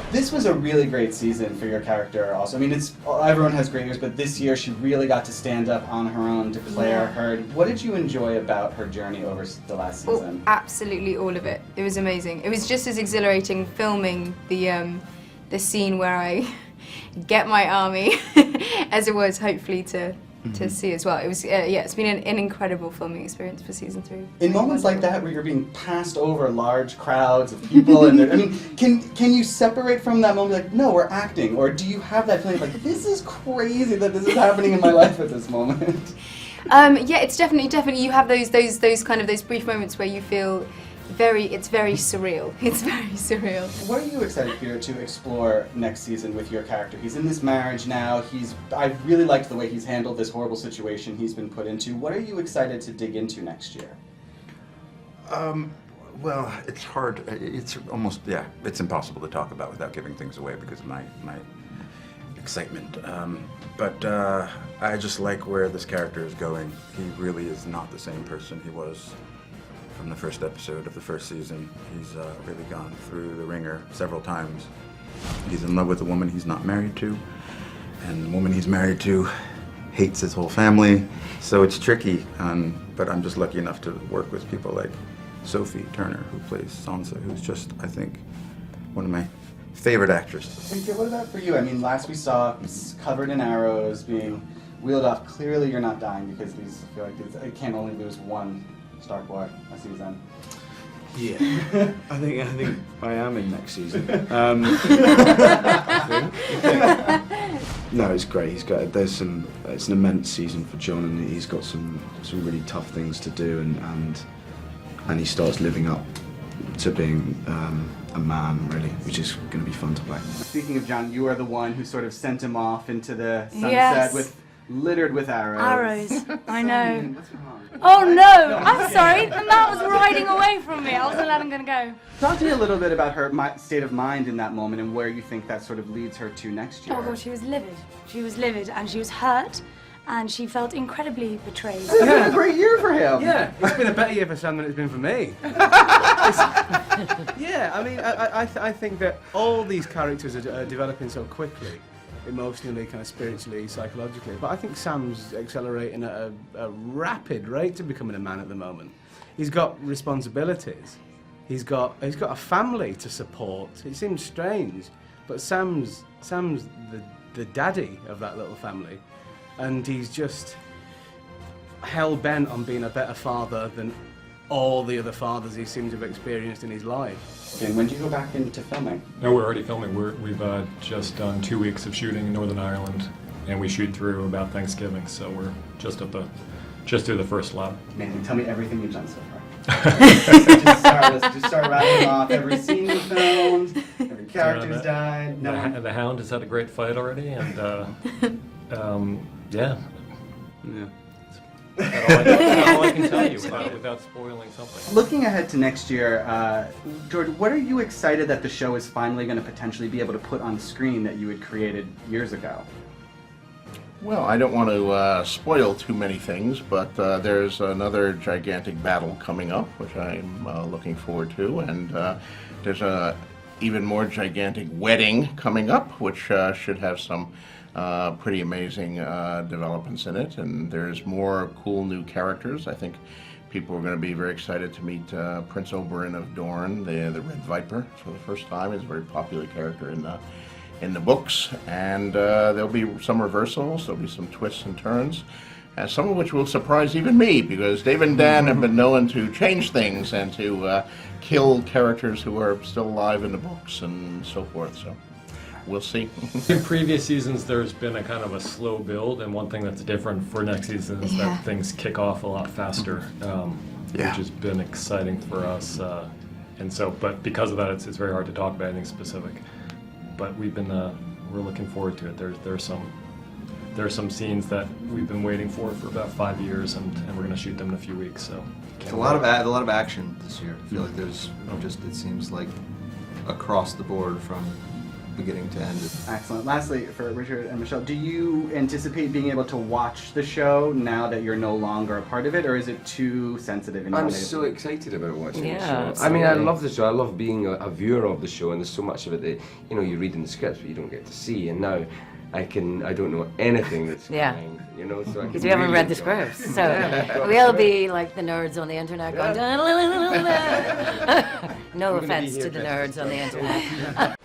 This was a really great season for your character also. I mean, everyone has great years, but this year she really got to stand up on her own, declare her. What did you enjoy about her journey over the last season? Absolutely all of it. It was amazing. It was just as exhilarating filming the scene where I get my army as it was hopefully to see as well. It was it's been an incredible filming experience for season 3. In moments like that where you're being passed over large crowds of people, and I mean, can you separate from that moment like, no, we're acting, or do you have that feeling like this is crazy that this is happening in my life at this moment? Yeah, it's definitely you have those kind of those brief moments where you feel it's very surreal. It's very surreal. What are you excited for to explore next season with your character? He's in this marriage now. I really liked the way he's handled this horrible situation he's been put into. What are you excited to dig into next year? Well, it's hard. It's almost, it's impossible to talk about without giving things away because of my excitement. But I just like where this character is going. He really is not the same person he was from the first episode of the first season. He's really gone through the ringer several times. He's in love with a woman he's not married to, and the woman he's married to hates his whole family. So it's tricky, but I'm just lucky enough to work with people like Sophie Turner, who plays Sansa, who's just, I think, one of my favorite actresses. And what about for you? I mean, last we saw covered in arrows, being wheeled off. Clearly you're not dying because I feel like it can't only lose one Stark boy a season. Yeah, I think I am in next season. No, it's great. It's an immense season for John, and he's got some really tough things to do, and he starts living up to being a man, really, which is going to be fun to play. Speaking of John, you are the one who sort of sent him off into the sunset littered with arrows. Arrows, I know. What's wrong? Oh no, I'm sorry, the man was riding away from me. I wasn't letting him go. Talk to me a little bit about her state of mind in that moment and where you think that sort of leads her to next year. Oh god, she was livid. She was livid and she was hurt and she felt incredibly betrayed. It's been a great year for him. Yeah, it's been a better year for Sam than it's been for me. Yeah, I mean, I think that all these characters are developing so quickly, emotionally, kind of spiritually, psychologically. But I think Sam's accelerating at a rapid rate to becoming a man at the moment. He's got responsibilities. He's got a family to support. It seems strange, but Sam's the daddy of that little family, and he's just hell bent on being a better father than all the other fathers he seems to have experienced in his life. And when do you go back into filming? No, we're already filming. We've just done 2 weeks of shooting in Northern Ireland, and we shoot through about Thanksgiving, so we're just through the first lap. Amazing. Tell me everything you've done so far. Let's just start rattling off every scene you filmed, every character's died. The Hound has had a great fight already, and yeah. That's all I can tell you without spoiling something. Looking ahead to next year, George, what are you excited that the show is finally going to potentially be able to put on screen that you had created years ago? Well, I don't want to spoil too many things, but there's another gigantic battle coming up, which I'm looking forward to, and there's a even more gigantic wedding coming up, which should have some pretty amazing developments in it, and there's more cool new characters. I think people are going to be very excited to meet Prince Oberyn of Dorne, the Red Viper, for the first time. He's a very popular character in the books, and there'll be some reversals, there'll be some twists and turns, and some of which will surprise even me, because David and Dan have been known to change things and to kill characters who are still alive in the books and so forth. So we'll see. In previous seasons, there's been a kind of a slow build, and one thing that's different for next season is that things kick off a lot faster, which has been exciting for us. And so, but because of that, it's very hard to talk about anything specific. But we're looking forward to it. There's some scenes that we've been waiting for about 5 years, and we're going to shoot them in a few weeks. So it's a lot of action this year. I feel like there's it seems like across the board from beginning to end. Excellent. Lastly, for Richard and Michelle, do you anticipate being able to watch the show now that you're no longer a part of it, or is it too sensitive? And I'm so excited about watching the show. Yeah, I mean, I love the show. I love being a viewer of the show, and there's so much of it that you read in the scripts, but you don't get to see. And now, I don't know anything that's coming. So because we haven't read the scripts, so we'll be like the nerds on the internet going. No offense to the nerds on the internet.